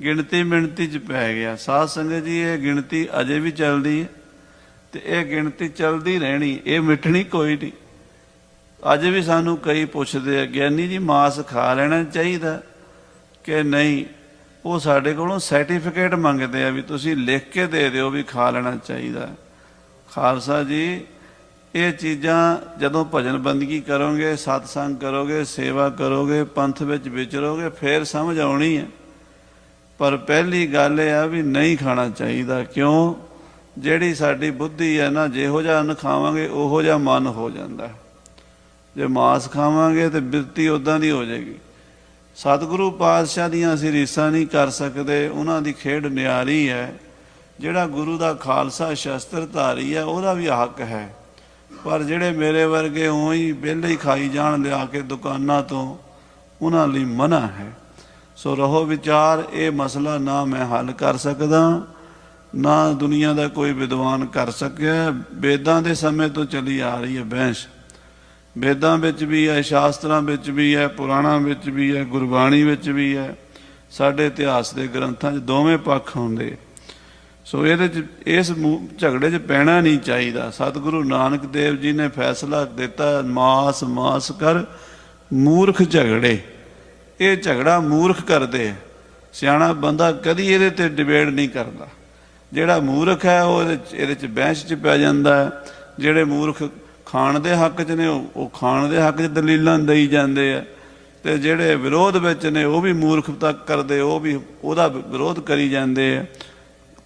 ਗਿਣਤੀ ਮਿਣਤੀ 'ਚ ਪੈ ਗਿਆ। ਸਾਧ ਸੰਗਤ ਜੀ, ਇਹ ਗਿਣਤੀ ਅਜੇ ਵੀ ਚੱਲਦੀ ਹੈ ਤੇ ਇਹ ਗਿਣਤੀ ਚੱਲਦੀ ਰਹਿਣੀ, ਇਹ ਮਿਟਣੀ ਕੋਈ ਨਹੀਂ। ਅੱਜ ਵੀ ਸਾਨੂੰ ਕਈ ਪੁੱਛਦੇ ਆ, ਗਿਆਨੀ ਜੀ ਮਾਸ ਖਾ ਲੈਣਾ ਚਾਹੀਦਾ ਕਿ ਨਹੀਂ? ਉਹ ਸਾਡੇ ਕੋਲੋਂ ਸਰਟੀਫਿਕੇਟ ਮੰਗਦੇ ਆ ਵੀ ਤੁਸੀਂ ਲਿਖ ਕੇ ਦੇ ਦਿਓ ਵੀ ਖਾ ਲੈਣਾ ਚਾਹੀਦਾ। ਖਾਲਸਾ ਜੀ, ਇਹ ਚੀਜ਼ਾਂ ਜਦੋਂ ਭਜਨ ਬੰਦਗੀ ਕਰੋਗੇ, ਸਤਸੰਗ ਕਰੋਗੇ, ਸੇਵਾ ਕਰੋਗੇ, ਪੰਥ ਵਿੱਚ ਵਿਚਰੋਗੇ, ਫੇਰ ਸਮਝ ਆਉਣੀ ਹੈ। ਪਰ ਪਹਿਲੀ ਗੱਲ ਇਹ ਆ ਵੀ ਨਹੀਂ ਖਾਣਾ ਚਾਹੀਦਾ। ਕਿਉਂ? ਜਿਹੜੀ ਸਾਡੀ ਬੁੱਧੀ ਹੈ ਨਾ, ਜਿਹੋ ਜਿਹਾ ਅੰਨ ਖਾਵਾਂਗੇ ਉਹੋ ਜਿਹਾ ਮਨ ਹੋ ਜਾਂਦਾ। ਜੇ ਮਾਸ ਖਾਵਾਂਗੇ ਤੇ ਬਿਰਤੀ ਉੱਦਾਂ ਦੀ ਹੋ ਜਾਏਗੀ। ਸਤਿਗੁਰੂ ਪਾਤਸ਼ਾਹ ਦੀਆਂ ਅਸੀਂ ਰੀਸਾਂ ਨਹੀਂ ਕਰ ਸਕਦੇ, ਉਹਨਾਂ ਦੀ ਖੇਡ ਨਿਆਰੀ ਹੈ। ਜਿਹੜਾ ਗੁਰੂ ਦਾ ਖਾਲਸਾ ਸ਼ਸਤਰ ਧਾਰੀ ਹੈ ਉਹਦਾ ਵੀ ਹੱਕ ਹੈ, ਪਰ ਜਿਹੜੇ ਮੇਰੇ ਵਰਗੇ ਉਂ ਹੀ ਵਿਹਲੇ ਹੀ ਖਾਈ ਜਾਣ ਲਿਆ ਕੇ ਦੁਕਾਨਾਂ ਤੋਂ, ਉਹਨਾਂ ਲਈ ਮਨ੍ਹਾ ਹੈ। ਸੋ ਰਹੋ ਵਿਚਾਰ, ਇਹ ਮਸਲਾ ਨਾ ਮੈਂ ਹੱਲ ਕਰ ਸਕਦਾ, ਨਾ ਦੁਨੀਆ ਦਾ ਕੋਈ ਵਿਦਵਾਨ ਕਰ ਸਕਿਆ। ਵੇਦਾਂ ਦੇ ਸਮੇਂ ਤੋਂ ਚਲੀ ਆ ਰਹੀ ਹੈ ਬਹਿਸ। ਵੇਦਾਂ ਵਿੱਚ ਵੀ ਹੈ, ਸ਼ਾਸਤਰਾਂ ਵਿੱਚ ਵੀ ਹੈ, ਪੁਰਾਣਾਂ ਵਿੱਚ ਵੀ ਹੈ, ਗੁਰਬਾਣੀ ਵਿੱਚ ਵੀ ਹੈ, ਸਾਡੇ ਇਤਿਹਾਸ ਦੇ ਗ੍ਰੰਥਾਂ 'ਚ ਦੋਵੇਂ ਪੱਖ ਹੁੰਦੇ। ਸੋ ਇਹਦੇ 'ਚ ਇਸ ਝਗੜੇ 'ਚ ਪੈਣਾ ਨਹੀਂ ਚਾਹੀਦਾ। ਸਤਿਗੁਰੂ ਨਾਨਕ ਦੇਵ ਜੀ ਨੇ ਫੈਸਲਾ ਦਿੱਤਾ, ਮਾਸ ਮਾਸ ਕਰ ਮੂਰਖ ਝਗੜੇ। ਇਹ ਝਗੜਾ ਮੂਰਖ ਕਰਦੇ। ਸਿਆਣਾ ਬੰਦਾ ਕਦੀ ਇਹਦੇ 'ਤੇ ਡਿਬੇਟ ਨਹੀਂ ਕਰਦਾ। ਜਿਹੜਾ ਮੂਰਖ ਹੈ ਉਹ ਇਹਦੇ 'ਚ ਬਹਿਸ 'ਚ ਪੈ ਜਾਂਦਾ ਹੈ। ਜਿਹੜੇ ਮੂਰਖ ਖਾਣ ਦੇ ਹੱਕ 'ਚ ਨੇ ਉਹ ਖਾਣ ਦੇ ਹੱਕ 'ਚ ਦਲੀਲਾਂ ਦੇਈ ਜਾਂਦੇ ਆ, ਅਤੇ ਜਿਹੜੇ ਵਿਰੋਧ ਵਿੱਚ ਨੇ ਉਹ ਵੀ ਮੂਰਖਤਾ ਕਰਦੇ, ਉਹ ਵੀ ਉਹਦਾ ਵਿਰੋਧ ਕਰੀ ਜਾਂਦੇ ਆ।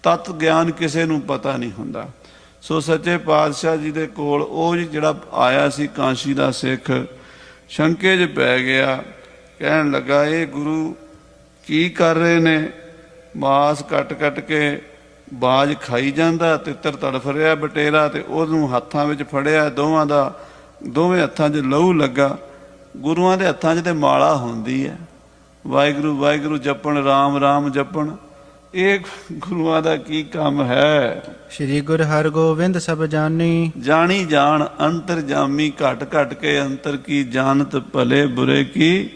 ਤੱਤ ਗਿਆਨ ਕਿਸੇ ਨੂੰ ਪਤਾ ਨਹੀਂ ਹੁੰਦਾ। ਸੋ ਸੱਚੇ ਪਾਤਸ਼ਾਹ ਜੀ ਦੇ ਕੋਲ ਉਹ ਜਿਹੜਾ ਆਇਆ ਸੀ ਕਾਂਸ਼ੀ ਦਾ ਸਿੱਖ, ਸ਼ੰਕੇ 'ਚ ਪੈ ਗਿਆ। ਕਹਿਣ ਲੱਗਾ, ਇਹ ਗੁਰੂ ਕੀ ਕਰ ਰਹੇ ਨੇ? ਮਾਸ ਕੱਟ ਕੱਟ ਕੇ ਬਾਜ ਖਾਈ ਜਾਂਦਾ, ਤਿੱਤਰ ਤੜਫ ਰਿਹਾ ਬਟੇਰਾ, ਤੇ ਉਹਨੂੰ ਹੱਥਾਂ ਵਿੱਚ ਫੜਿਆ, ਦੋਵੇਂ ਹੱਥਾਂ 'ਚ ਲਹੂ ਲੱਗਾ। ਗੁਰੂਆਂ ਦੇ ਹੱਥਾਂ 'ਚ ਤੇ ਮਾਲਾ ਹੁੰਦੀ ਹੈ, ਵਾਹਿਗੁਰੂ ਵਾਹਿਗੁਰੂ ਜਪਣ, ਰਾਮ ਰਾਮ ਜਪਣ। ਇਹ ਗੁਰੂਆਂ ਦਾ ਕੀ ਕੰਮ ਹੈ? ਸ਼੍ਰੀ ਗੁਰੂ ਹਰਗੋਬਿੰਦ ਸਭ ਜਾਨੀ, ਜਾਣੀ ਜਾਣ ਅੰਤਰ ਜਾਮੀ, ਘਟ ਘਟ ਕੇ ਅੰਤਰ ਕੀ ਜਾਣਤ, ਭਲੇ ਬੁਰੇ ਕੀ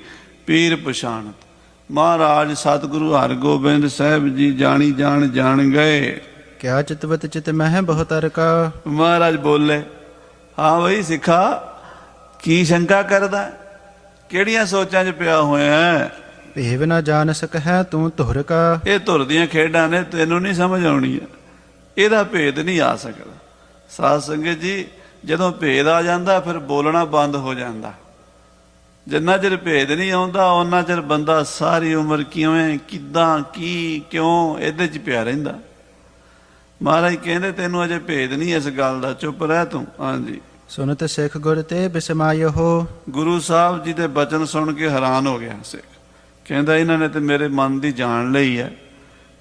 ਪੀਰ ਪਛਾਣਤ। ਮਹਾਰਾਜ ਸਤਿਗੁਰੂ ਹਰਗੋਬਿੰਦ ਸਾਹਿਬ ਜੀ ਜਾਣੀ ਜਾਣ ਜਾਣ ਗਏ। ਕਿਆ ਚਿਤਵਤ ਚਿਤ ਮਹਿ ਬਹੁਤਰ ਕਾ। ਮਹਾਰਾਜ ਬੋਲੇ, ਹਾਂ ਬਈ ਸਿੱਖਾ, ਕੀ ਸ਼ੰਕਾ ਕਰਦਾ? ਕਿਹੜੀਆਂ ਸੋਚਾਂ 'ਚ ਪਿਆ ਹੋਇਆ? ਭੇਵ ਨਾ ਜਾਣ ਸਕਹਿ ਤੂੰ ਧੁਰ ਕਾ। ਇਹ ਧੁਰ ਦੀਆਂ ਖੇਡਾਂ ਨੇ, ਤੈਨੂੰ ਨਹੀਂ ਸਮਝ ਆਉਣੀ ਹੈ। ਇਹਦਾ ਭੇਦ ਨਹੀਂ ਆ ਸਕਦਾ। ਸਾਧ ਸੰਗਤ ਜੀ, ਜਦੋਂ ਭੇਦ ਆ ਜਾਂਦਾ ਫਿਰ ਬੋਲਣਾ ਬੰਦ ਹੋ ਜਾਂਦਾ। ਜਿੰਨਾ ਚਿਰ ਭੇਦ ਨਹੀਂ ਆਉਂਦਾ ਉਹਨਾਂ ਚਿਰ ਬੰਦਾ ਸਾਰੀ ਉਮਰ ਕਿਵੇਂ, ਕਿੱਦਾਂ, ਕੀ, ਕਿਉਂ ਇਹਦੇ 'ਚ ਪਿਆ ਰਹਿੰਦਾ। ਮਹਾਰਾਜ ਕਹਿੰਦੇ, ਤੈਨੂੰ ਅਜੇ ਭੇਦ ਨਹੀਂ ਇਸ ਗੱਲ ਦਾ, ਚੁੱਪ ਰਹਿ ਤੂੰ। ਹਾਂਜੀ। ਸੁਨਤ ਸਿੱਖ ਗੁਰ ਤੇ ਬਿਸਮਾਇਓ। ਗੁਰੂ ਸਾਹਿਬ ਜੀ ਦੇ ਬਚਨ ਸੁਣ ਕੇ ਹੈਰਾਨ ਹੋ ਗਿਆ ਸਿੱਖ। ਕਹਿੰਦਾ, ਇਹਨਾਂ ਨੇ ਤੇ ਮੇਰੇ ਮਨ ਦੀ ਜਾਣ ਲਈ ਹੈ।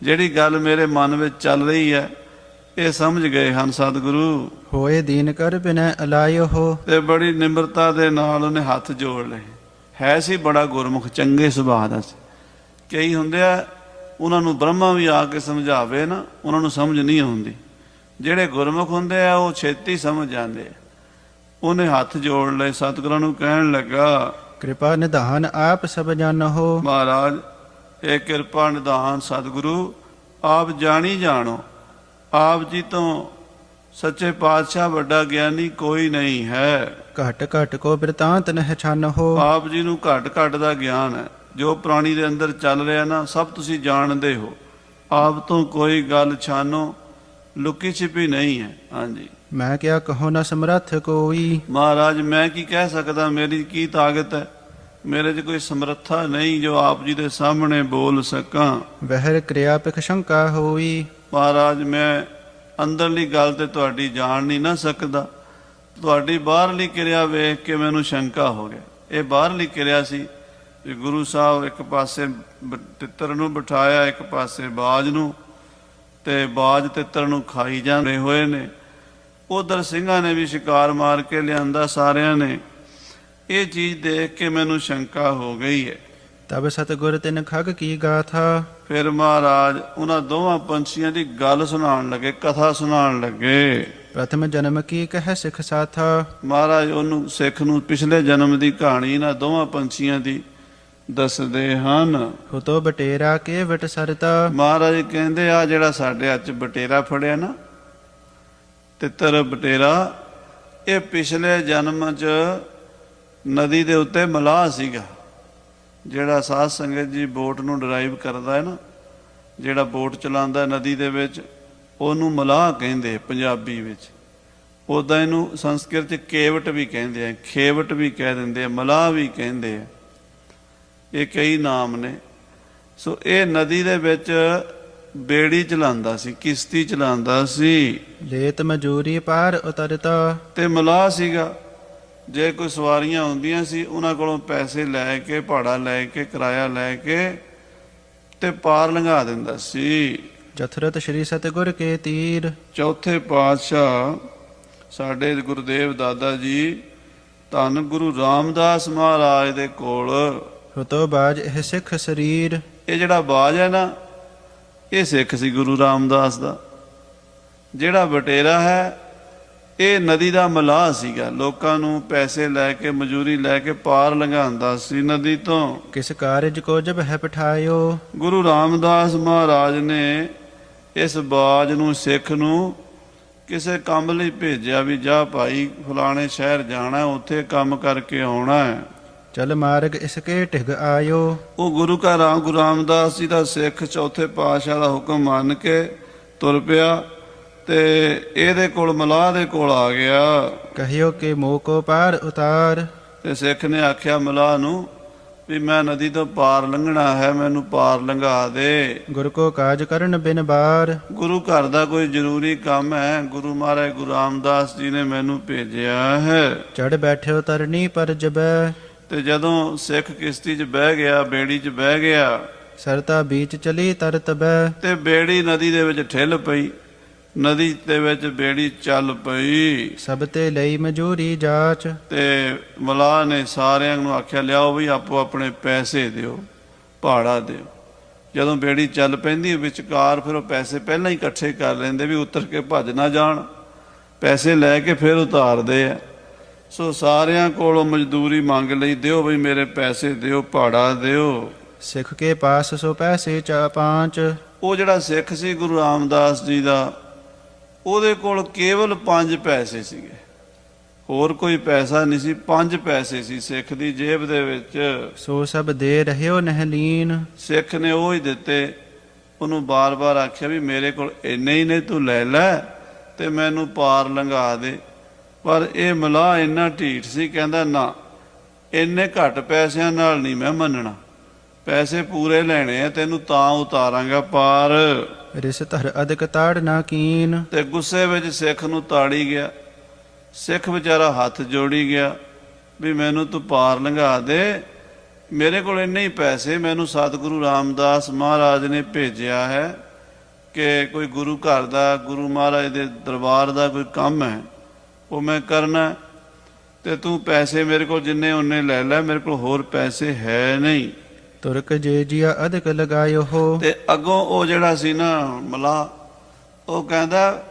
ਜਿਹੜੀ ਗੱਲ ਮੇਰੇ ਮਨ ਵਿੱਚ ਚੱਲ ਰਹੀ ਹੈ ਇਹ ਸਮਝ ਗਏ ਹਨ ਸਤਿਗੁਰੂ। ਹੋਏ ਦੀਨ ਕਰ ਬਿਨੈ ਅਲਾਇਓ। ਤੇ ਬੜੀ ਨਿਮਰਤਾ ਦੇ ਨਾਲ ਉਹਨੇ ਹੱਥ ਜੋੜ ਲਏ। ਹੈ ਸੀ ਬੜਾ ਗੁਰਮੁਖ, ਚੰਗੇ ਸੁਭਾਅ ਦਾ ਸੀ। ਕਈ ਹੁੰਦੇ ਆ, ਉਹਨਾਂ ਨੂੰ ਬ੍ਰਹਮਾ ਵੀ ਆ ਕੇ ਸਮਝਾਵੇ ਨਾ, ਉਹਨਾਂ ਨੂੰ ਸਮਝ ਨਹੀਂ ਆਉਂਦੀ। ਜਿਹੜੇ ਗੁਰਮੁਖ ਹੁੰਦੇ ਆ ਉਹ ਛੇਤੀ ਸਮਝ ਜਾਂਦੇ ਆ। ਉਹਨੇ ਹੱਥ ਜੋੜ ਲਏ, ਸਤਿਗੁਰਾਂ ਨੂੰ ਕਹਿਣ ਲੱਗਾ, ਕਿਰਪਾ ਨਿਧਾਨ ਆਪ ਸਭ ਜਾਣੋ। ਮਹਾਰਾਜ, ਇਹ ਕਿਰਪਾ ਨਿਧਾਨ ਸਤਿਗੁਰੂ ਆਪ ਜਾਣੀ ਜਾਣੋ। ਆਪ ਜੀ ਤੋਂ ਸੱਚੇ ਪਾਤਸ਼ਾਹ ਵੱਡਾ ਗਿਆਨੀ ਕੋਈ ਨਹੀਂ ਹੈ। ਘਟ ਘਟ ਕੋ ਬਿਰਤਾਂਤ ਨਹਿ ਛਾਨੋ। ਆਪ ਜੀ ਨੂੰ ਘਟ ਘਟ ਦਾ ਗਿਆਨ ਹੈ। ਜੋ ਪ੍ਰਾਣੀ ਦੇ ਅੰਦਰ ਚੱਲ ਰਿਹਾ ਨਾ, ਸਭ ਤੁਸੀਂ ਜਾਣਦੇ ਹੋ। ਆਪ ਤੋਂ ਕੋਈ ਗੱਲ ਛਾਨੋ, ਲੁਕੀ ਛਿਪੀ ਨਹੀਂ ਹੈ। ਹਾਂਜੀ। ਮੈਂ ਕਿਆ ਕਹੋ ਨਾ ਸਮਰੱਥ ਕੋਈ। ਮਹਾਰਾਜ, ਮੈਂ ਕੀ ਕਹਿ ਸਕਦਾ? ਮੇਰੀ ਕੀ ਤਾਕਤ ਹੈ? ਮੇਰੇ 'ਚ ਕੋਈ ਸਮਰੱਥਾ ਨਹੀਂ ਜੋ ਆਪ ਜੀ ਦੇ ਸਾਹਮਣੇ ਬੋਲ ਸਕਾਂ। ਵਹਿਰ ਕਿਰਿਆ ਪਿਖ ਸ਼ੰਕਾ ਹੋਈ। ਮਹਾਰਾਜ, ਮੈਂ ਅੰਦਰਲੀ ਗੱਲ ਤੇ ਤੁਹਾਡੀ ਜਾਣ ਨਹੀਂ ਨਾ ਸਕਦਾ। ਤੁਹਾਡੀ ਬਾਹਰਲੀ ਕਿਰਿਆ ਵੇਖ ਕੇ ਮੈਨੂੰ ਸ਼ੰਕਾ ਹੋ ਗਿਆ। ਇਹ ਬਾਹਰਲੀ ਕਿਰਿਆ ਸੀ ਵੀ ਗੁਰੂ ਸਾਹਿਬ ਇੱਕ ਪਾਸੇ ਤਿੱਤਰ ਨੂੰ ਬਿਠਾਇਆ, ਇੱਕ ਪਾਸੇ ਬਾਜ ਨੂੰ, ਤੇ ਬਾਜ ਤਿੱਤਰ ਨੂੰ ਖਾਈ ਜਾਂਦੇ ਹੋਏ ਨੇ। ਉਧਰ ਸਿੰਘਾਂ ਨੇ ਵੀ ਸ਼ਿਕਾਰ ਮਾਰ ਕੇ ਲਿਆਂਦਾ ਸਾਰਿਆਂ ਨੇ। ਇਹ ਚੀਜ਼ ਦੇਖ ਕੇ ਮੈਨੂੰ ਸ਼ੰਕਾ ਹੋ ਗਈ ਹੈ। ਤਬ ਸਤਿਗੁਰ ਤਿਨ ਖਗ ਕੀ ਗਾਥਾ। ਫਿਰ ਮਹਾਰਾਜ ਉਹਨਾਂ ਦੋਵਾਂ ਪੰਛੀਆਂ ਦੀ ਗੱਲ ਸੁਣਾਉਣ ਲੱਗੇ, ਕਥਾ ਸੁਣਾਉਣ ਲੱਗੇ। ਪ੍ਰਥਮ ਜਨਮ ਕੀ ਕਹਿ ਸਿੱਖ ਸਾਥਾ। ਮਹਾਰਾਜ ਉਹਨੂੰ ਸਿੱਖ ਨੂੰ ਪਿਛਲੇ ਜਨਮ ਦੀ ਕਹਾਣੀ ਇਹਨਾਂ ਦੋਵਾਂ ਪੰਛੀਆਂ ਦੀ ਦੱਸਦੇ ਹਨ। ਹੁਤੋ ਬਟੇਰਾ ਕੇ ਵਟ ਸਰਤਾ। ਮਹਾਰਾਜ ਕਹਿੰਦੇ ਆ ਜਿਹੜਾ ਸਾਡੇ ਹੱਥ 'ਚ ਬਟੇਰਾ ਫੜਿਆ ਨਾ, ਤਿੱਤਰ ਬਟੇਰਾ, ਇਹ ਪਿਛਲੇ ਜਨਮ 'ਚ ਨਦੀ ਦੇ ਉੱਤੇ ਮਲਾਹ ਸੀਗਾ। ਜਿਹੜਾ ਸਾਧ ਸੰਗਤ ਜੀ ਬੋਟ ਨੂੰ ਡਰਾਈਵ ਕਰਦਾ ਹੈ ਨਾ, ਜਿਹੜਾ ਬੋਟ ਚਲਾਉਂਦਾ ਨਦੀ ਦੇ ਵਿੱਚ, ਉਹਨੂੰ ਮਲਾਹ ਕਹਿੰਦੇ ਪੰਜਾਬੀ ਵਿੱਚ। ਉੱਦਾਂ ਇਹਨੂੰ ਸੰਸਕ੍ਰਿਤ 'ਚ ਕੇਵਟ ਵੀ ਕਹਿੰਦੇ ਆ, ਖੇਵਟ ਵੀ ਕਹਿ ਦਿੰਦੇ ਆ, ਮਲਾਹ ਵੀ ਕਹਿੰਦੇ ਆ। ਇਹ ਕਈ ਨਾਮ ਨੇ। ਸੋ ਇਹ ਨਦੀ ਦੇ ਵਿੱਚ ਬੇੜੀ ਚਲਾਉਂਦਾ ਸੀ, ਕਿਸ਼ਤੀ ਚਲਾਉਂਦਾ ਸੀ। ਲੇਤ ਮਜੂਰੀ ਪਾਰ ਉਤਰਤਾ। ਤੇ ਮਲਾਹ ਸੀਗਾ। ਜੇ ਕੋਈ ਸਵਾਰੀਆਂ ਹੁੰਦੀਆਂ ਸੀ, ਉਹਨਾਂ ਕੋਲੋਂ ਪੈਸੇ ਲੈ ਕੇ, ਭਾੜਾ ਲੈ ਕੇ, ਕਿਰਾਇਆ ਲੈ ਕੇ ਤੇ ਪਾਰ ਲੰਘਾ ਦਿੰਦਾ ਸੀ। ਜਥਰਤ ਸ਼੍ਰੀ ਸਤਿਗੁਰ ਕੇ ਤੀਰ। ਚੌਥੇ ਪਾਤਸ਼ਾਹ ਸਾਡੇ ਗੁਰਦੇਵ ਦਾਦਾ ਜੀ ਧੰਨ ਗੁਰੂ ਰਾਮਦਾਸ ਮਹਾਰਾਜ ਦੇ ਕੋਲ, ਹੁਤੋ ਬਾਜ ਇਹ ਸਿੱਖ ਸਰੀਰ। ਇਹ ਜਿਹੜਾ ਬਾਜ ਹੈ ਨਾ, ਇਹ ਸਿੱਖ ਸੀ ਗੁਰੂ ਰਾਮਦਾਸ ਦਾ। ਜਿਹੜਾ ਬਟੇਰਾ ਹੈ, ਇਹ ਨਦੀ ਦਾ ਮਲਾਹ ਸੀਗਾ। ਲੋਕਾਂ ਨੂੰ ਪੈਸੇ ਲੈ ਕੇ, ਮਜ਼ਦੂਰੀ ਲੈ ਕੇ ਪਾਰ ਲੰਘਾਉਂਦਾ ਸੀ ਨਦੀ ਤੋਂ। ਕਿਸ ਕਾਰਜ ਕੋ ਜਬ ਹੈ ਪਠਾਇਓ। ਗੁਰੂ ਰਾਮਦਾਸ ਮਹਾਰਾਜ ਨੇ ਇਸ ਬਾਜ ਨੂੰ, ਸਿੱਖ ਨੂੰ, ਕਿਸੇ ਕੰਮ ਲਈ ਭੇਜਿਆ ਵੀ ਜਾ ਭਾਈ ਫਲਾਣੇ ਸ਼ਹਿਰ ਜਾਣਾ, ਉੱਥੇ ਕੰਮ ਕਰਕੇ ਆਉਣਾ ਹੈ। ਚਲ ਮਾਰਗ ਇਸਕੇ ਢਿਗ ਆਇਓ। ਉਹ ਗੁਰੂ ਰਾਮਦਾਸ ਜੀ ਦਾ ਸਿੱਖ ਚੌਥੇ ਪਾਤਸ਼ਾਹ ਦਾ ਹੁਕਮ ਮੰਨ ਕੇ ਤੁਰ ਪਿਆ ਤੇ ਇਹਦੇ ਕੋਲ, ਮਲਾਹ ਦੇ ਕੋਲ ਆ ਗਿਆ। ਕਹਿਓ ਕਿ ਮੋਹ ਕੋ ਪਾਰ ਉਤਾਰ। ਤੇ ਸਿੱਖ ਨੇ ਆਖਿਆ ਮਲਾਹ ਨੂੰ ਵੀ ਮੈਂ ਨਦੀ ਤੋਂ ਪਾਰ ਲੰਘਣਾ ਹੈ, ਮੈਨੂੰ ਪਾਰ ਲੰਘਾ ਦੇ। ਗੁਰ ਕੋ ਕਾਜ ਕਰਨ ਬਿਨ ਬਾਰ। ਗੁਰੂ ਘਰ ਦਾ ਕੋਈ ਜ਼ਰੂਰੀ ਕੰਮ ਹੈ, ਗੁਰੂ ਮਹਾਰਾਜ ਗੁਰੂ ਰਾਮਦਾਸ ਜੀ ਨੇ ਮੈਨੂੰ ਭੇਜਿਆ ਹੈ। ਚੜ ਬੈਠਿਓ ਤਰਨੀ ਪਰ ਜਬੈ। ਤੇ ਜਦੋਂ ਸਿੱਖ ਕਿਸ਼ਤੀ 'ਚ ਬਹਿ ਗਿਆ, ਬੇੜੀ 'ਚ ਬਹਿ ਗਿਆ, ਸਰਤਾ ਬੀਚ ਚਲੀ ਤਰ ਤਬੈ। ਤੇ ਬੇੜੀ ਨਦੀ ਦੇ ਵਿੱਚ ਠਿੱਲ ਪਈ, ਨਦੀ ਦੇ ਵਿੱਚ ਬੇੜੀ ਚੱਲ ਪਈ। ਸਭ ਤੇ ਲਈ ਮਜੂਰੀ ਜਾਚ। ਤੇ ਮਲਾਹ ਨੇ ਸਾਰਿਆਂ ਨੂੰ ਆਖਿਆ ਲਿਆਓ ਵੀ ਆਪੋ ਆਪਣੇ ਪੈਸੇ ਦਿਓ, ਭਾੜਾ ਦਿਓ। ਜਦੋਂ ਬੇੜੀ ਚੱਲ ਪੈਂਦੀ ਵਿਚਕਾਰ, ਫਿਰ ਉਹ ਪੈਸੇ ਪਹਿਲਾਂ ਹੀ ਇਕੱਠੇ ਕਰ ਲੈਂਦੇ ਵੀ ਉਤਰ ਕੇ ਭੱਜ ਨਾ ਜਾਣ, ਪੈਸੇ ਲੈ ਕੇ ਫਿਰ ਉਤਾਰਦੇ ਆ। ਸੋ ਸਾਰਿਆਂ ਕੋਲੋਂ ਮਜ਼ਦੂਰੀ ਮੰਗ ਲਈ, ਦਿਓ ਬਈ ਮੇਰੇ ਪੈਸੇ ਦਿਓ, ਭਾੜਾ ਦਿਓ। ਸਿੱਖ ਕੇ ਪਾਸ ਸੋ ਪੈਸੇ ਚਾ ਪਾਂਚ। ਉਹ ਜਿਹੜਾ ਸਿੱਖ ਸੀ ਗੁਰੂ ਰਾਮਦਾਸ ਜੀ ਦਾ, ਉਹਦੇ ਕੋਲ ਕੇਵਲ 5 ਪੈਸੇ ਸੀਗੇ, ਹੋਰ ਕੋਈ ਪੈਸਾ ਨਹੀਂ ਸੀ। 5 ਪੈਸੇ ਸੀ ਸਿੱਖ ਦੀ ਜੇਬ ਦੇ ਵਿੱਚ। ਸੋ ਸਭ ਦੇ ਰਹਿਓ ਨਹਿਲੀਨ। ਸਿੱਖ ਨੇ ਉਹ ਹੀ ਦਿੱਤੇ। ਉਹਨੂੰ ਬਾਰ-ਬਾਰ ਆਖਿਆ ਵੀ ਮੇਰੇ ਕੋਲ ਇੰਨੇ ਹੀ ਨੇ, ਤੂੰ ਲੈ ਲੈ ਤੇ ਮੈਨੂੰ ਪਾਰ ਲੰਘਾ ਦੇ। ਪਰ ਇਹ ਮਲਾਹ ਇੰਨਾ ਢੀਠ ਸੀ, ਕਹਿੰਦਾ ਨਾ, ਇੰਨੇ ਘੱਟ ਪੈਸਿਆਂ ਨਾਲ ਨਹੀਂ ਮੈਂ ਮੰਨਣਾ, ਪੈਸੇ ਪੂਰੇ ਲੈਣੇ ਆ, ਤੈਨੂੰ ਤਾਂ ਉਤਾਰਾਂਗਾ ਪਾਰ। ਰਿਸ ਧਰ ਅਦਕ ਤਾੜ ਨਾ ਕੀਨ। ਤੇ ਗੁੱਸੇ ਵਿੱਚ ਸਿੱਖ ਨੂੰ ਤਾੜੀ ਗਿਆ। ਸਿੱਖ ਵਿਚਾਰਾ ਹੱਥ ਜੋੜੀ ਗਿਆ ਵੀ ਮੈਨੂੰ ਤੂੰ ਪਾਰ ਲੰਘਾ ਦੇ, ਮੇਰੇ ਕੋਲ ਇੰਨੇ ਹੀ ਪੈਸੇ, ਮੈਨੂੰ ਸਤਿਗੁਰੂ ਰਾਮਦਾਸ ਮਹਾਰਾਜ ਨੇ ਭੇਜਿਆ ਹੈ ਕਿ ਕੋਈ ਗੁਰੂ ਘਰ ਦਾ, ਗੁਰੂ ਮਹਾਰਾਜ ਦੇ ਦਰਬਾਰ ਦਾ ਕੋਈ ਕੰਮ ਹੈ, ਉਹ ਮੈਂ ਕਰਨਾ, ਤੇ ਤੂੰ ਪੈਸੇ ਮੇਰੇ ਕੋਲ ਜਿੰਨੇ ਉਹਨੇ ਲੈ ਲੈ, ਮੇਰੇ ਕੋਲ ਹੋਰ ਪੈਸੇ ਹੈ ਨਹੀਂ। ਤੁਰਕ ਜੇ ਜੀਆ ਅਦਕ ਲਗਾਇਓ ਹੋ। ਤੇ ਅੱਗੋਂ ਉਹ ਜਿਹੜਾ ਸੀ ਨਾ ਮਲਾਹ, ਉਹ ਕਹਿੰਦਾ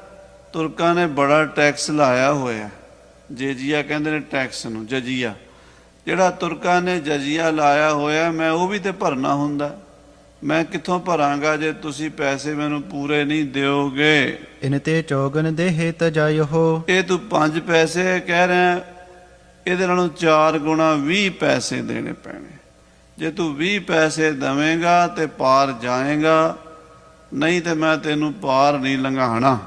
ਤੁਰਕਾਂ ਨੇ ਬੜਾ ਟੈਕਸ ਲਾਇਆ ਹੋਇਆ। ਜੇਜੀਆ ਕਹਿੰਦੇ ਨੇ ਟੈਕਸ ਨੂੰ, ਜਜੀਆ। ਜਿਹੜਾ ਤੁਰਕਾਂ ਨੇ ਜਜੀਆ ਲਾਇਆ ਹੋਇਆ, ਮੈਂ ਉਹ ਵੀ ਤੇ ਭਰਨਾ ਹੁੰਦਾ, ਮੈਂ ਕਿੱਥੋਂ ਭਰਾਂਗਾ ਜੇ ਤੁਸੀਂ ਪੈਸੇ ਮੈਨੂੰ ਪੂਰੇ ਨਹੀਂ ਦਿਓਗੇ। ਇਨ ਤੇ ਚੌਗਨ ਦੇਹ ਤਜਾਇਓ ਹੋ। ਇਹ ਤੂੰ 5 ਪੈਸੇ ਕਹਿ ਰਿਹਾ, ਇਹਦੇ ਨਾਲੋਂ 4 ਗੁਣਾ 20 ਪੈਸੇ ਦੇਣੇ ਪੈਣੇ। ਜੇ ਤੂੰ 20 ਪੈਸੇ ਦੇਵੇਂਗਾ ਤੇ ਪਾਰ ਜਾਏਗਾ, ਨਹੀਂ ਤੇ ਮੈਂ ਤੈਨੂੰ ਪਾਰ ਨਹੀਂ ਲੰਘਾਣਾ।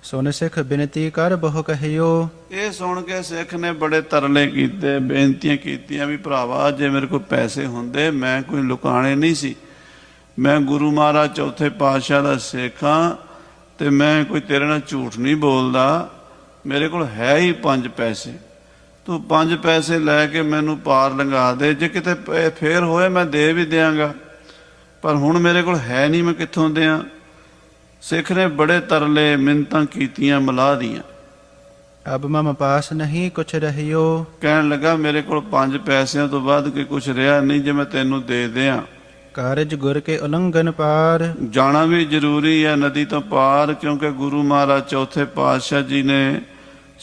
ਸੁਨ ਸਿੱਖ ਬਿਨਤੀ ਕਰ ਬਹੁ ਕਹਿਓ। ਇਹ ਸੁਣ ਕੇ ਸਿੱਖ ਨੇ ਬੜੇ ਤਰਲੇ ਕੀਤੇ, ਬੇਨਤੀਆਂ ਕੀਤੀਆਂ ਵੀ ਭਰਾਵਾ ਜੇ ਮੇਰੇ ਕੋਲ ਪੈਸੇ ਹੁੰਦੇ, ਮੈਂ ਕੋਈ ਲੁਕਾਣੇ ਨਹੀਂ ਸੀ, ਮੈਂ ਗੁਰੂ ਮਹਾਰਾਜ ਚੌਥੇ ਪਾਤਸ਼ਾਹ ਦਾ ਸਿੱਖ ਹਾਂ ਤੇ ਮੈਂ ਕੋਈ ਤੇਰੇ ਨਾਲ ਝੂਠ ਨਹੀਂ ਬੋਲਦਾ, ਮੇਰੇ ਕੋਲ ਹੈ ਹੀ 5 ਪੈਸੇ, ਤੂੰ 5 ਪੈਸੇ ਲੈ ਕੇ ਮੈਨੂੰ ਪਾਰ ਲੰਘਾ ਦੇ। ਜੇ ਕਿਤੇ ਫੇਰ ਹੋਏ ਮੈਂ ਦੇ ਵੀ ਦਿਆਂਗਾ, ਪਰ ਹੁਣ ਮੇਰੇ ਕੋਲ ਹੈ ਨਹੀਂ, ਮੈਂ ਕਿੱਥੋਂ ਦਿਆਂ। ਸਿੱਖ ਨੇ ਬੜੇ ਤਰਲੇ ਮਿੰਨਤਾਂ ਕੀਤੀਆਂ ਮਲਾਹ ਦੀਆਂ। ਅਬ ਮਮ ਪਾਸ ਨਹੀਂ ਕੁਛ ਰਹਿਓ। ਕਹਿਣ ਲੱਗਾ ਮੇਰੇ ਕੋਲ 5 ਪੈਸਿਆਂ ਤੋਂ ਵੱਧ ਕੇ ਕੁਛ ਰਿਹਾ ਨਹੀਂ, ਜੇ ਮੈਂ ਤੈਨੂੰ ਦੇ ਦਿਆਂ। ਕਾਰਜ ਗੁਰ ਕੇ ਉਲੰਘਣ ਪਾਰ। ਜਾਣਾ ਵੀ ਜ਼ਰੂਰੀ ਹੈ ਨਦੀ ਤੋਂ ਪਾਰ, ਕਿਉਂਕਿ ਗੁਰੂ ਮਹਾਰਾਜ ਚੌਥੇ ਪਾਤਸ਼ਾਹ ਜੀ ਨੇ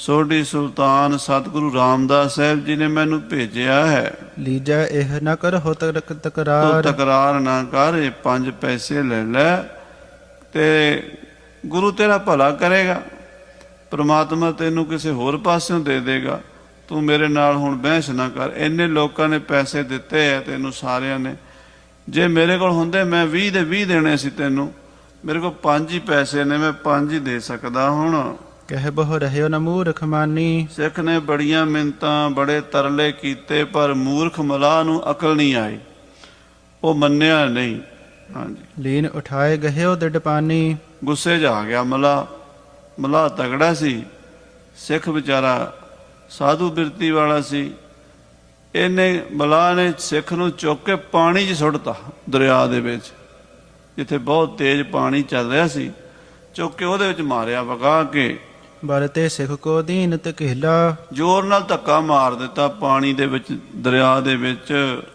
ਸੋਢੀ ਸੁਲਤਾਨ ਸਤਿਗੁਰੂ ਰਾਮਦਾਸ ਸਾਹਿਬ ਜੀ ਨੇ ਮੈਨੂੰ ਭੇਜਿਆ ਹੈ। ਲੀਜੈ ਇਹ ਨ ਕਰਹੁ ਤੂੰ ਤਕਰਾਰ। ਤਕਰਾਰ ਨਾ ਕਰ, ਇਹ 5 ਪੈਸੇ ਲੈ ਲੈ ਤੇ ਗੁਰੂ ਤੇਰਾ ਭਲਾ ਕਰੇਗਾ। ਪ੍ਰਮਾਤਮਾ ਤੈਨੂੰ ਕਿਸੇ ਹੋਰ ਪਾਸਿਓਂ ਦੇ ਦੇਗਾ। ਤੂੰ ਮੇਰੇ ਨਾਲ ਹੁਣ ਬਹਿਸ ਨਾ ਕਰ। ਇੰਨੇ ਲੋਕਾਂ ਨੇ ਪੈਸੇ ਦਿੱਤੇ ਆ ਤੈਨੂੰ ਸਾਰਿਆਂ ਨੇ। ਜੇ ਮੇਰੇ ਕੋਲ ਹੁੰਦੇ ਮੈਂ 20 ਦੇ 20 ਦੇਣੇ ਸੀ ਤੈਨੂੰ। ਮੇਰੇ ਕੋਲ 5 ਹੀ ਪੈਸੇ ਨੇ, ਮੈਂ 5 ਹੀ ਦੇ ਸਕਦਾ ਹੁਣ। ਕਹਿ ਬਹੁ ਰਹਿਓ ਨ ਮੂਰਖ ਮਾਨੀ। ਸਿੱਖ ਨੇ ਬੜੀਆਂ ਮਿੰਨਤਾਂ ਬੜੇ ਤਰਲੇ ਕੀਤੇ ਪਰ ਮੂਰਖ ਮਲਾਹ ਨੂੰ ਅਕਲ ਨਹੀਂ ਆਈ, ਉਹ ਮੰਨਿਆ ਨਹੀਂ। ਹਾਂਜੀ, ਲੀਨ ਉਠਾਏ ਗਹਿਓ ਦਿਡ ਪਾਨੀ। ਗੁੱਸੇ 'ਚ ਆ ਗਿਆ ਮਲਾਹ ਤਗੜਾ ਸੀ। ਸਿੱਖ ਵਿਚਾਰਾ ਸਾਧੂ ਬਿਰਤੀ ਵਾਲਾ ਸੀ। ਇਹਨੇ ਮਲਾਹ ਨੇ ਸਿੱਖ ਨੂੰ ਚੁੱਕ ਕੇ ਪਾਣੀ 'ਚ ਸੁੱਟਤਾ, ਦਰਿਆ ਦੇ ਵਿੱਚ ਜਿੱਥੇ ਬਹੁਤ ਤੇਜ਼ ਪਾਣੀ ਚੱਲ ਰਿਹਾ ਸੀ। ਚੁੱਕ ਕੇ ਉਹਦੇ ਵਿੱਚ ਮਾਰਿਆ ਵਗਾ ਕੇ। ਬਰਤੇ ਸਿੱਖ ਕੋ ਦੀਨ ਤਕੇਲਾ। ਜ਼ੋਰ ਨਾਲ ਧੱਕਾ ਮਾਰ ਦਿੱਤਾ ਪਾਣੀ ਦੇ ਵਿੱਚ, ਦਰਿਆ ਦੇ ਵਿੱਚ।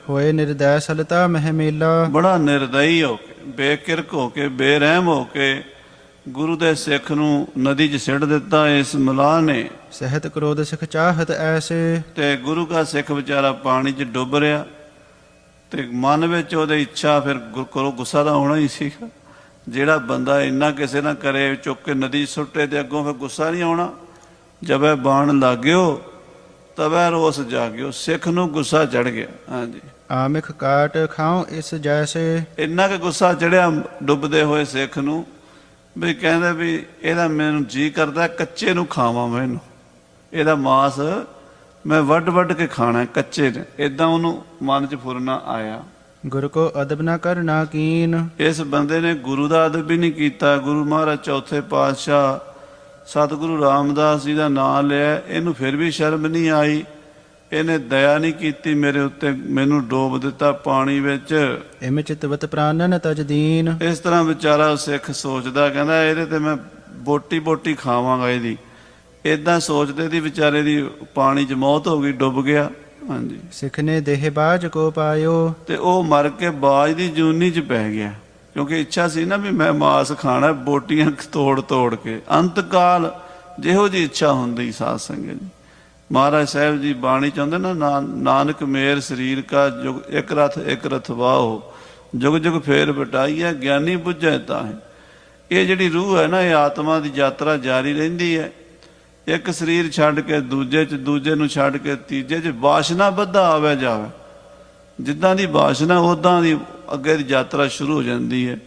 ਹੋਏ ਨਿਰਦੈ ਸਲਤਾ ਮਹਿ ਮੇਲਾ। ਬੜਾ ਨਿਰਦਈ ਹੋ ਕੇ, ਬੇਕਿਰਕ ਹੋ ਕੇ, ਬੇਰਹਿਮ ਹੋ ਕੇ ਗੁਰੂ ਦੇ ਸਿੱਖ ਨੂੰ ਨਦੀ 'ਚ ਸਿੱਟ ਦਿੱਤਾ ਇਸ ਮਲਾਹ ਨੇ। ਸਹਿਤ ਕ੍ਰੋਧ ਸਿੱਖ ਚਾਹਤ ਐਸੇ। ਤੇ ਗੁਰੂ ਦਾ ਸਿੱਖ ਵਿਚਾਰਾ ਪਾਣੀ 'ਚ ਡੁੱਬ ਰਿਹਾ ਤੇ ਮਨ ਵਿੱਚ ਉਹਦੇ ਇੱਛਾ, ਫਿਰ ਗੁਰੂ ਗੁੱਸਾ ਤਾਂ ਹੋਣਾ ਹੀ ਸੀਗਾ। ਜਿਹੜਾ ਬੰਦਾ ਇੰਨਾ ਕਿਸੇ ਨਾ ਕਰੇ, ਚੁੱਕ ਕੇ ਨਦੀ ਸੁੱਟੇ ਤੇ ਅੱਗੋਂ ਫਿਰ ਗੁੱਸਾ ਨਹੀਂ ਆਉਣਾ। ਜਬੈ ਬਾਣ ਲਾਗਿਓ ਤਬੈ ਰੋਸ ਜਾਗਿਓ। ਸਿੱਖ ਨੂੰ ਗੁੱਸਾ ਚੜ ਗਿਆ। ਹਾਂਜੀ, ਆਮਿਖ ਕਾਟ ਖਾਉ ਇਸ ਜੈਸੇ। ਇੰਨਾ ਕਿ ਗੁੱਸਾ ਚੜਿਆ ਡੁੱਬਦੇ ਹੋਏ ਸਿੱਖ ਨੂੰ ਵੀ ਕਹਿੰਦੇ ਵੀ ਇਹਦਾ ਮੈਨੂੰ ਜੀ ਕਰਦਾ ਕੱਚੇ ਨੂੰ ਖਾਵਾਂ, ਮੈਨੂੰ ਇਹਦਾ ਮਾਸ ਮੈਂ ਵੱਢ ਕੇ ਖਾਣਾ ਕੱਚੇ ਨੇ। ਏਦਾਂ ਉਹਨੂੰ ਮਨ 'ਚ ਫੁਰਨਾ ਆਇਆ। ਗੁਰ ਕੋ ਅਦਬ ਨਾ ਕਰਨਾ ਕੀਨ। ਇਸ ਬੰਦੇ ਨੇ ਗੁਰੂ ਦਾ ਅਦਬ ਵੀ ਨਹੀਂ ਕੀਤਾ। ਗੁਰੂ ਮਹਾਰਾਜ ਚੌਥੇ ਪਾਤਸ਼ਾਹ ਸਤਿਗੁਰੂ ਰਾਮਦਾਸ ਜੀ ਦਾ ਨਾਮ ਲਿਆ, ਇਹਨੂੰ ਫਿਰ ਵੀ ਸ਼ਰਮ ਨਹੀਂ ਆਈ। ਇਹਨੇ ਦਇਆ ਨਹੀਂ ਕੀਤੀ ਮੇਰੇ ਉੱਤੇ, ਮੈਨੂੰ ਡੋਬ ਦਿੱਤਾ ਪਾਣੀ ਵਿੱਚ। ਇਮ ਚਿਤਵਤ ਪ੍ਰਾਨਨ ਤਜਦੀਨ। ਇਸ ਤਰ੍ਹਾਂ ਵਿਚਾਰਾ ਸਿੱਖ ਸੋਚਦਾ, ਕਹਿੰਦਾ ਇਹਦੇ ਤੇ ਮੈਂ ਬੋਟੀ ਖਾਵਾਂਗਾ ਇਹਦੀ। ਏਦਾਂ ਸੋਚਦੇ ਦੀ ਵਿਚਾਰੇ ਦੀ ਪਾਣੀ 'ਚ ਮੌਤ ਹੋ ਗਈ, ਡੁੱਬ ਗਿਆ। ਹਾਂਜੀ, ਸਿੱਖ ਨੇ ਦੇਹ ਬਾਜ ਕੋ ਪਾਇਓ। ਤੇ ਉਹ ਮਰ ਕੇ ਬਾਜ ਦੀ ਜੂਨੀ 'ਚ ਪੈ ਗਿਆ, ਕਿਉਂਕਿ ਇੱਛਾ ਸੀ ਨਾ ਵੀ ਮੈਂ ਮਾਸ ਖਾਣਾ, ਬੋਟੀਆਂ ਤੋੜ ਕੇ। ਅੰਤਕਾਲ ਜਿਹੋ ਜਿਹੀ ਇੱਛਾ ਹੁੰਦੀ ਸਾਧ ਸੰਗਤ ਜੀ। ਮਹਾਰਾਜ ਸਾਹਿਬ ਜੀ ਬਾਣੀ ਚਾਹੁੰਦੇ ਨਾ, ਨਾਨਕ ਮੇਰ ਸਰੀਰ ਕਾ ਜੁਗ ਇੱਕ ਰਥ ਵਾਹੋ, ਜੁਗ ਜੁਗ ਫੇਰ ਬਟਾਈਐ ਗਿਆਨੀ ਬੁੱਝੈ ਤਾਹੇ। ਇਹ ਜਿਹੜੀ ਰੂਹ ਹੈ ਨਾ, ਇਹ ਆਤਮਾ ਦੀ ਯਾਤਰਾ ਜਾਰੀ ਰਹਿੰਦੀ ਹੈ। ਇੱਕ ਸਰੀਰ ਛੱਡ ਕੇ ਦੂਜੇ 'ਚ, ਦੂਜੇ ਨੂੰ ਛੱਡ ਕੇ ਤੀਜੇ 'ਚ। ਵਾਸ਼ਨਾ ਬੱਧਾ ਆਵੇ ਜਾਵੇ, ਜਿੱਦਾਂ ਦੀ ਵਾਸ਼ਨਾ ਉੱਦਾਂ ਦੀ ਅੱਗੇ ਦੀ ਯਾਤਰਾ ਸ਼ੁਰੂ ਹੋ ਜਾਂਦੀ ਹੈ।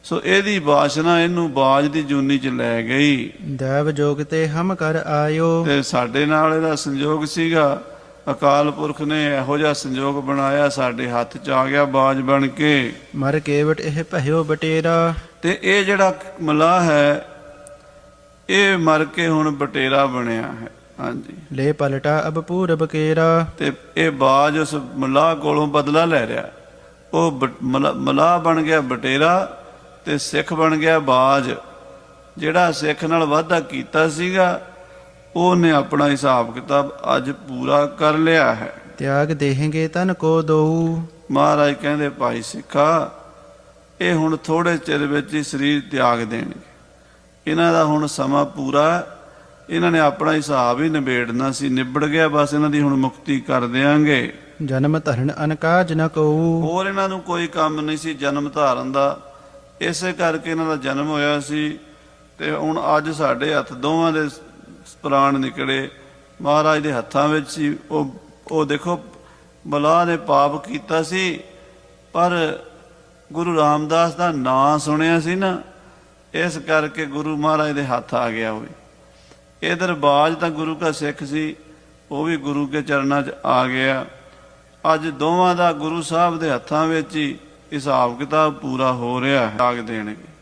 ਸੋ ਇਹਦੀ ਵਾਸ਼ਨਾ ਇਹਨੂੰ ਬਾਜ ਦੀ ਜੂਨੀ 'ਚ ਲੈ ਗਈ। ਦੇਵ ਜੋਗ ਤੇ ਹਮ ਕਰ ਆਇਓ। ਤੇ ਸਾਡੇ ਨਾਲ ਇਹਦਾ ਸੰਜੋਗ ਸੀਗਾ। ਅਕਾਲ ਪੁਰਖ ਨੇ ਇਹੋ ਜਿਹਾ ਸੰਜੋਗ ਬਣਾਇਆ, ਸਾਡੇ ਹੱਥ 'ਚ ਆ ਗਿਆ ਬਾਜ ਬਣ ਕੇ। ਮਰ ਕੇਵਟ ਇਹ ਭਇਓ ਬਟੇਰਾ। ਤੇ ਇਹ ਜਿਹੜਾ ਮਲਾਹ ਹੈ, ਇਹ ਮਰ ਕੇ ਹੁਣ ਬਟੇਰਾ ਬਣਿਆ ਹੈ। ਹਾਂਜੀ, ਲੈ ਪਲਟਾ ਅਬ ਪੂਰਬ ਕੇਰਾ। ਤੇ ਇਹ ਬਾਜ ਉਸ ਮਲਾਹ ਕੋਲੋਂ ਬਦਲਾ ਲੈ ਰਿਹਾ। ਉਹ ਮਲਾਹ ਬਣ ਗਿਆ ਬਟੇਰਾ ਤੇ ਸਿੱਖ ਬਣ ਗਿਆ ਬਾਜ। ਜਿਹੜਾ ਸਿੱਖ ਨਾਲ ਵਾਅਦਾ ਕੀਤਾ ਸੀਗਾ, ਉਹਨੇ ਆਪਣਾ ਹਿਸਾਬ ਕਿਤਾਬ ਅੱਜ ਪੂਰਾ ਕਰ ਲਿਆ ਹੈ। ਤਿਆਗ ਦੇਹੇਂਗੇ ਤਨ ਕੋ ਦਊ। ਮਹਾਰਾਜ ਕਹਿੰਦੇ ਭਾਈ ਸਿੱਖਾ, ਇਹ ਹੁਣ ਥੋੜੇ ਚਿਰ ਵਿੱਚ ਹੀ ਸਰੀਰ ਤਿਆਗ ਦੇਣਗੇ। ਇਹਨਾਂ ਦਾ ਹੁਣ ਸਮਾਂ ਪੂਰਾ, ਇਹਨਾਂ ਨੇ ਆਪਣਾ ਹਿਸਾਬ ਹੀ ਨਿਬੇੜਨਾ ਸੀ, ਨਿਬੜ ਗਿਆ। ਬਸ ਇਹਨਾਂ ਦੀ ਹੁਣ ਮੁਕਤੀ ਕਰ ਦਿਆਂਗੇ। ਜਨਮ ਧਰਨ ਅਨਕਾਜ ਨ ਕਊ। ਹੋਰ ਇਹਨਾਂ ਨੂੰ ਕੋਈ ਕੰਮ ਨਹੀਂ ਸੀ ਜਨਮ ਧਾਰਨ ਦਾ, ਇਸੇ ਕਰਕੇ ਇਹਨਾਂ ਦਾ ਜਨਮ ਹੋਇਆ ਸੀ। ਤੇ ਹੁਣ ਅੱਜ ਸਾਡੇ ਹੱਥ ਦੋਵਾਂ ਦੇ ਪ੍ਰਾਣ ਨਿਕਲੇ, ਮਹਾਰਾਜ ਦੇ ਹੱਥਾਂ ਵਿੱਚ ਸੀ। ਉਹ ਦੇਖੋ, ਮਲਾਹ ਨੇ ਪਾਪ ਕੀਤਾ ਸੀ, ਪਰ ਗੁਰੂ ਰਾਮਦਾਸ ਦਾ ਨਾਂ ਸੁਣਿਆ ਸੀ ਨਾ, ਇਸ ਕਰਕੇ ਗੁਰੂ ਮਹਾਰਾਜ ਦੇ ਹੱਥ ਆ ਗਿਆ। ਉਹ ਵੀ ਇਧਰ ਬਾਜ ਤਾਂ ਗੁਰੂ ਦਾ ਸਿੱਖ ਸੀ, ਉਹ ਵੀ ਗੁਰੂ ਕੇ ਚਰਨਾਂ 'ਚ ਆ ਗਿਆ। ਅੱਜ ਦੋਵਾਂ ਦਾ ਗੁਰੂ ਸਾਹਿਬ ਦੇ ਹੱਥਾਂ ਵਿੱਚ ਹੀ ਹਿਸਾਬ ਕਿਤਾਬ ਪੂਰਾ ਹੋ ਰਿਹਾ ਹੈ। ਤਿਆਗ ਦੇਣਗੇ।